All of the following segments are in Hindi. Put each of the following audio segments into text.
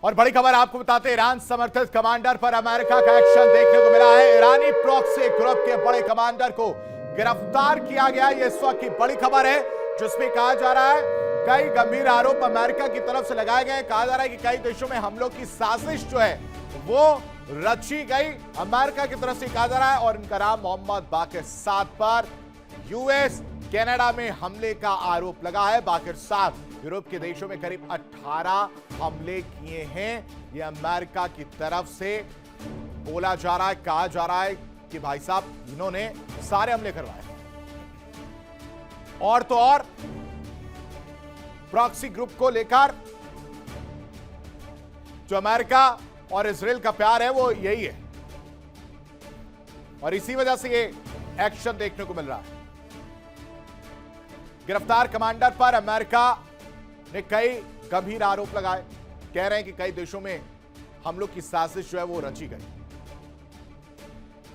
और बड़ी खबर आपको बताते हैं, ईरान समर्थित कमांडर पर अमेरिका का एक्शन देखने को मिला है। ईरानी प्रॉक्सी ग्रुप के बड़े कमांडर को गिरफ्तार किया गया। यह इस वक्त की बड़ी खबर है, जिसमें कहा जा रहा है कई गंभीर आरोप अमेरिका की तरफ से लगाए गए। कहा जा रहा है कि कई देशों में हमलों की साजिश जो है वो रची गई अमेरिका की तरफ से, कहा जा रहा है। और इनका नाम मोहम्मद बाकिर साद पर यूएस कनाडा में हमले का आरोप लगा है। बाकिर साद यूरोप के देशों में करीब 18 हमले किए हैं। यह अमेरिका की तरफ से बोला जा रहा है, कहा जा रहा है कि भाई साहब इन्होंने सारे हमले करवाए। और तो और प्रॉक्सी ग्रुप को लेकर जो अमेरिका और इजराइल का प्यार है वो यही है, और इसी वजह से ये एक्शन देखने को मिल रहा है। गिरफ्तार कमांडर पर अमेरिका ने कई गंभीर आरोप लगाए। कह रहे हैं कि कई देशों में हम लोग की साजिश जो है वो रची गई।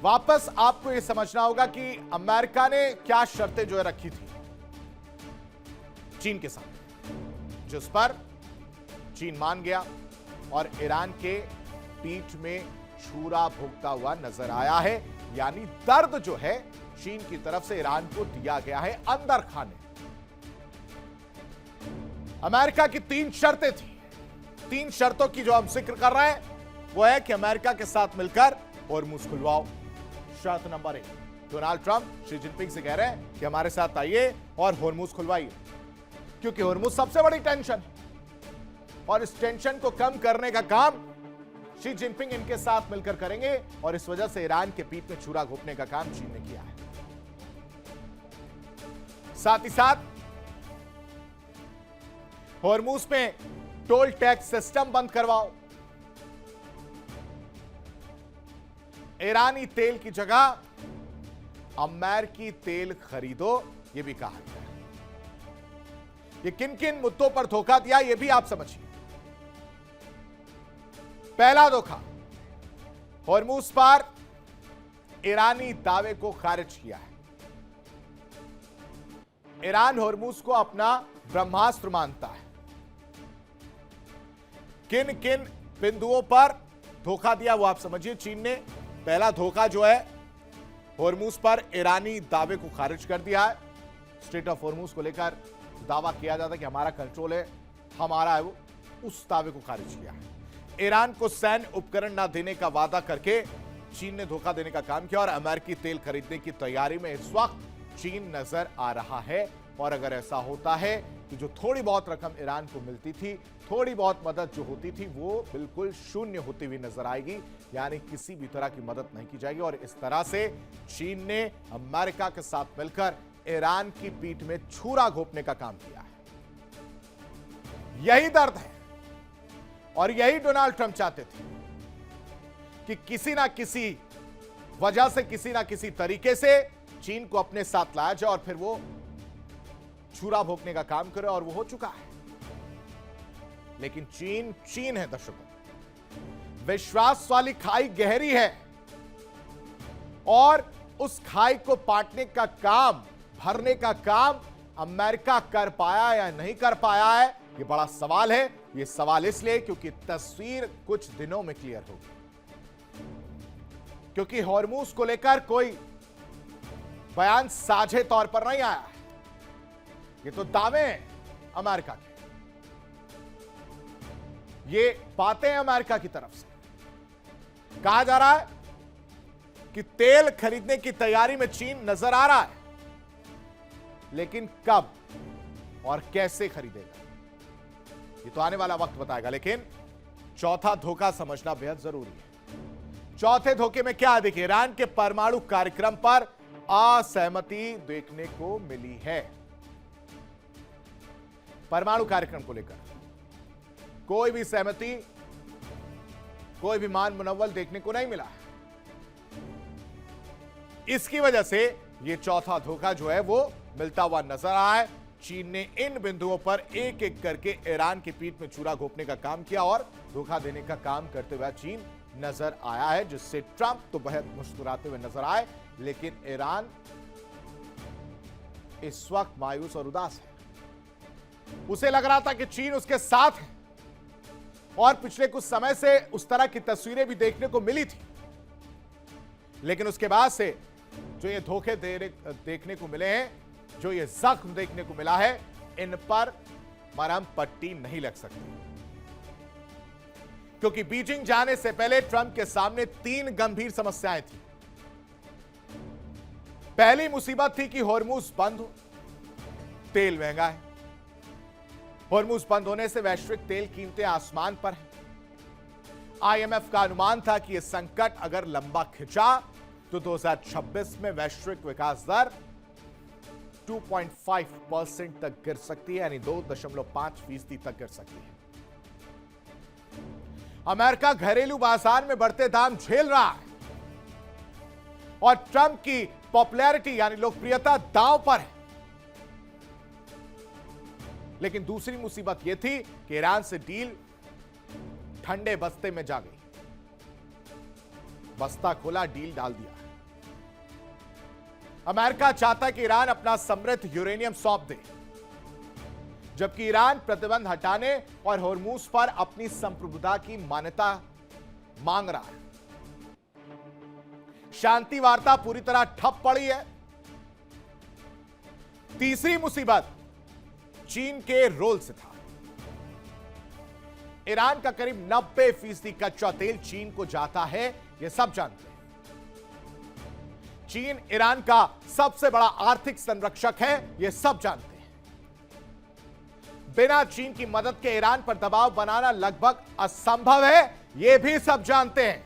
वापस आपको यह समझना होगा कि अमेरिका ने क्या शर्तें जो है रखी थी चीन के साथ, जिस पर चीन मान गया और ईरान के पीठ में छुरा भोगता हुआ नजर आया है। यानी दर्द जो है चीन की तरफ से ईरान को दिया गया है अंदर खाने। अमेरिका की 3 शर्तें थी। 3 शर्तों की जो हम जिक्र कर रहे हैं वो है कि अमेरिका के साथ मिलकर होर्मुज खुलवाओ। शर्त number 1, Donald Trump Xi Jinping से कह रहे हैं कि हमारे साथ आइए और होर्मुज खुलवाइए, क्योंकि होर्मुज सबसे बड़ी टेंशन है और इस टेंशन को कम करने का काम शी जिनपिंग इनके साथ मिलकर करेंगे। और इस वजह से ईरान के पीठ में छुरा घोंपने का काम चीन ने किया है। साथ ही साथ होर्मुज में टोल टैक्स सिस्टम बंद करवाओ। ईरानी तेल की जगह अमेरिकी तेल खरीदो, यह भी कहा गया है। ये किन किन मुद्दों पर धोखा दिया यह भी आप समझिए। पहला धोखा, होर्मुज पर ईरानी दावे को खारिज किया है। ईरान होर्मुज को अपना ब्रह्मास्त्र मानता है। किन किन बिंदुओं पर धोखा दिया वो आप समझिए चीन ने। पहला धोखा जो है, होर्मुज पर ईरानी दावे को खारिज कर दिया है। स्ट्रेट ऑफ होर्मुज को लेकर दावा किया जाता है कि हमारा कंट्रोल है, हमारा है, वो उस दावे को खारिज किया है। ईरान को सैन्य उपकरण ना देने का वादा करके चीन ने धोखा देने का काम किया और अमेरिकी तेल खरीदने की तैयारी में इस वक्त चीन नजर आ रहा है। और अगर ऐसा होता है कि जो थोड़ी बहुत रकम ईरान को मिलती थी, थोड़ी बहुत मदद जो होती थी, वो बिल्कुल शून्य होती हुई नजर आएगी। यानी किसी भी तरह की मदद नहीं की जाएगी। और इस तरह से चीन ने अमेरिका के साथ मिलकर ईरान की पीठ में छुरा घोंपने का काम किया है। यही दर्द है और यही डोनाल्ड ट्रंप चाहते थे कि किसी ना किसी वजह से, किसी ना किसी तरीके से चीन को अपने साथ लाया जाए और फिर वो छुरा भोंकने का काम करे, और वो हो चुका है। लेकिन चीन चीन है दर्शकों। विश्वास वाली खाई गहरी है और उस खाई को पाटने का काम, भरने का काम अमेरिका कर पाया या नहीं कर पाया है, ये बड़ा सवाल है। ये सवाल इसलिए क्योंकि तस्वीर कुछ दिनों में क्लियर होगी, क्योंकि होर्मुज को लेकर कोई बयान साझे तौर पर नहीं आया है। ये तो दावे हैं अमेरिका के, ये बातें अमेरिका की तरफ से। कहा जा रहा है कि तेल खरीदने की तैयारी में चीन नजर आ रहा है, लेकिन कब और कैसे खरीदेगा ये तो आने वाला वक्त बताएगा। लेकिन चौथा धोखा समझना बेहद जरूरी है। चौथे धोखे में क्या देखिए, ईरान के परमाणु कार्यक्रम पर असहमति देखने को मिली है। परमाणु कार्यक्रम को लेकर कोई भी सहमति, कोई भी मान मुनव्वल देखने को नहीं मिला है। इसकी वजह से यह चौथा धोखा जो है वो मिलता हुआ नजर आया है। चीन ने इन बिंदुओं पर एक एक करके ईरान की पीठ में छुरा घोंपने का काम किया और धोखा देने का काम करते हुए चीन नजर आया है, जिससे ट्रंप तो बेहद मुस्कुराते हुए नजर आए। लेकिन ईरान इस वक्त मायूस और उदास है। उसे लग रहा था कि चीन उसके साथ है, और पिछले कुछ समय से उस तरह की तस्वीरें भी देखने को मिली थी, लेकिन उसके बाद से जो ये धोखे देखने को मिले हैं, जो ये जख्म देखने को मिला है, इन पर मरहम पट्टी नहीं लग सकती। क्योंकि बीजिंग जाने से पहले ट्रंप के सामने 3 गंभीर समस्याएं थी। पहली मुसीबत थी कि हॉर्मुज बंद हो, तेल महंगा है। हॉर्मुज बंद होने से वैश्विक तेल कीमतें आसमान पर हैं। आईएमएफ का अनुमान था कि यह संकट अगर लंबा खिंचा तो 2026 में वैश्विक विकास दर 2.5% तक गिर सकती है, यानी 2.5% तक गिर सकती है। अमेरिका घरेलू बाजार में बढ़ते दाम झेल रहा है और ट्रंप की पॉपुलैरिटी यानी लोकप्रियता दांव पर है। लेकिन दूसरी मुसीबत यह थी कि ईरान से डील ठंडे बस्ते में जा गई। बस्ता खोला, डील डाल दिया। अमेरिका चाहता कि ईरान अपना समृद्ध यूरेनियम सौंप दे, जबकि ईरान प्रतिबंध हटाने और हॉर्मुज पर अपनी संप्रभुता की मान्यता मांग रहा है। शांति वार्ता पूरी तरह ठप पड़ी है। तीसरी मुसीबत चीन के रोल से था। ईरान का करीब 90% कच्चा तेल चीन को जाता है, यह सब जानते हैं। चीन ईरान का सबसे बड़ा आर्थिक संरक्षक है, यह सब जानते हैं। बिना चीन की मदद के ईरान पर दबाव बनाना लगभग असंभव है, यह भी सब जानते हैं।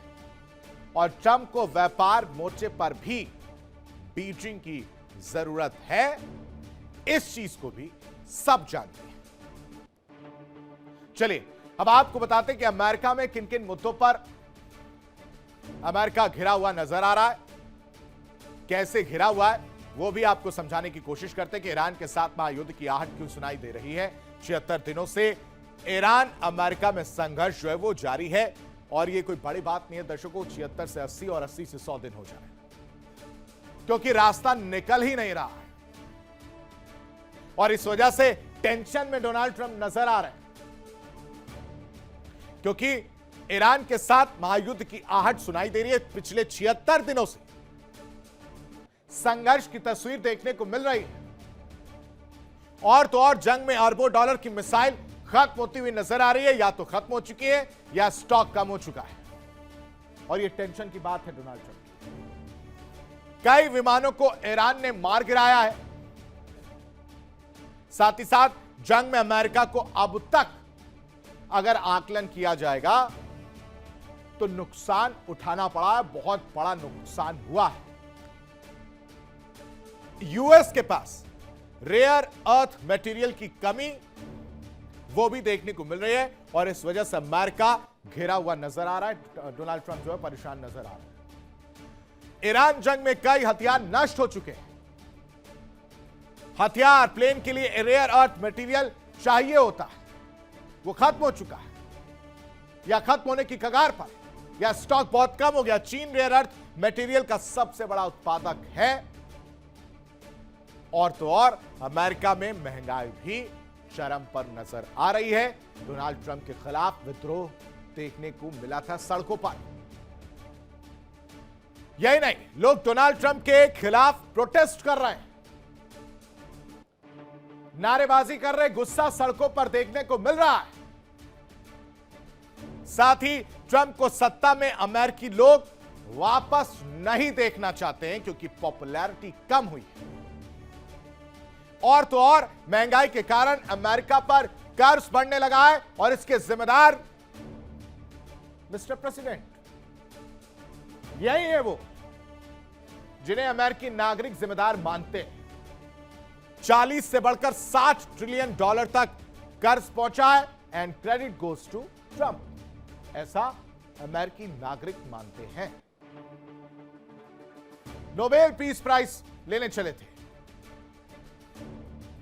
और ट्रंप को व्यापार मोर्चे पर भी बीजिंग की जरूरत है, इस चीज को भी सब जानते हैं। चलिए अब आपको बताते हैं कि अमेरिका में किन किन मुद्दों पर अमेरिका घिरा हुआ नजर आ रहा है, कैसे घिरा हुआ है, वो भी आपको समझाने की कोशिश करते हैं कि ईरान के साथ महायुद्ध की आहट क्यों सुनाई दे रही है। 76 दिनों से ईरान अमेरिका में संघर्ष जो है वो जारी है और ये कोई बड़ी बात नहीं है दर्शकों। 76 से 80 और 80 से 100 दिन हो जाए, क्योंकि रास्ता निकल ही नहीं रहा है और इस वजह से टेंशन में डोनाल्ड ट्रंप नजर आ रहे हैं, क्योंकि ईरान के साथ महायुद्ध की आहट सुनाई दे रही है। पिछले 76 दिनों से संघर्ष की तस्वीर देखने को मिल रही है और तो और जंग में अरबों डॉलर की मिसाइल खत्म होती हुई नजर आ रही है, या तो खत्म हो चुकी है या स्टॉक कम हो चुका है। और यह टेंशन की बात है डोनाल्ड ट्रंप की। कई विमानों को ईरान ने मार गिराया है। साथ ही साथ जंग में अमेरिका को अब तक अगर आकलन किया जाएगा तो नुकसान उठाना पड़ा है, बहुत बड़ा नुकसान हुआ है। यूएस के पास रेयर अर्थ मटेरियल की कमी वो भी देखने को मिल रही है और इस वजह से अमेरिका घिरा हुआ नजर आ रहा है। डोनाल्ड ट्रंप जो है परेशान नजर आ रहा है। ईरान जंग में कई हथियार नष्ट हो चुके हैं। हथियार प्लेन के लिए रेयर अर्थ मटेरियल चाहिए होता है, वो खत्म हो चुका है या खत्म होने की कगार पर, या स्टॉक बहुत कम हो गया। चीन रेयर अर्थ मटेरियल का सबसे बड़ा उत्पादक है और तो और अमेरिका में महंगाई भी चरम पर नजर आ रही है। डोनाल्ड ट्रंप के खिलाफ विद्रोह देखने को मिला था सड़कों पर। यही नहीं, लोग डोनाल्ड ट्रंप के खिलाफ प्रोटेस्ट कर रहे हैं, नारेबाजी कर रहे, गुस्सा सड़कों पर देखने को मिल रहा है। साथ ही ट्रंप को सत्ता में अमेरिकी लोग वापस नहीं देखना चाहते हैं, क्योंकि पॉपुलैरिटी कम हुई है और तो और महंगाई के कारण अमेरिका पर कर्ज बढ़ने लगा है और इसके जिम्मेदार मिस्टर प्रेसिडेंट यही है, वो जिन्हें अमेरिकी नागरिक जिम्मेदार मानते हैं। 40 से बढ़कर 60 ट्रिलियन डॉलर तक कर्ज पहुंचा है and credit goes to Trump, ऐसा अमेरिकी नागरिक मानते हैं। नोबेल पीस प्राइज लेने चले थे,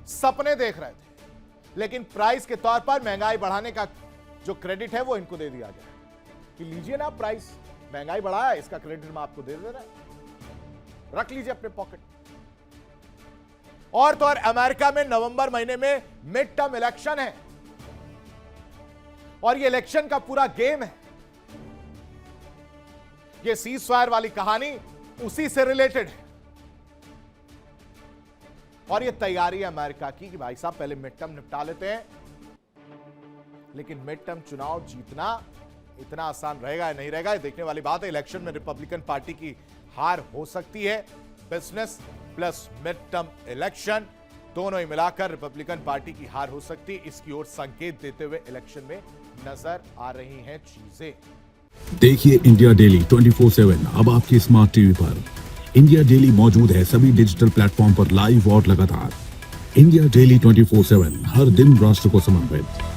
सपने देख रहे थे, लेकिन प्राइस के तौर पर महंगाई बढ़ाने का जो क्रेडिट है वो इनको दे दिया गया कि लीजिए ना, प्राइस महंगाई बढ़ाया, इसका क्रेडिट मैं आपको दे रहा है, रख लीजिए अपने पॉकेट। और तो और अमेरिका में नवंबर महीने में मिड टर्म इलेक्शन है और ये इलेक्शन का पूरा गेम है। ये सीज़फायर वाली कहानी उसी से रिलेटेड है। और ये तैयारी है अमेरिका की कि भाई साहब पहले मिड टर्म निपटा लेते हैं, लेकिन मिड टर्म चुनाव जीतना इतना आसान रहेगा या नहीं रहेगा, ये देखने वाली बात है। इलेक्शन में रिपब्लिकन पार्टी की हार हो सकती है। Business plus mid term election दोनों ही मिलाकर रिपब्लिकन पार्टी की हार हो सकती है। इसकी ओर संकेत देते हुए इलेक्शन में नजर आ रही हैं चीजें। देखिए इंडिया डेली 24/7 अब आपके स्मार्ट टीवी पर। इंडिया डेली मौजूद है सभी डिजिटल प्लेटफॉर्म पर लाइव और लगातार। इंडिया डेली 24/7 हर दिन राष्ट्र को समर्पित।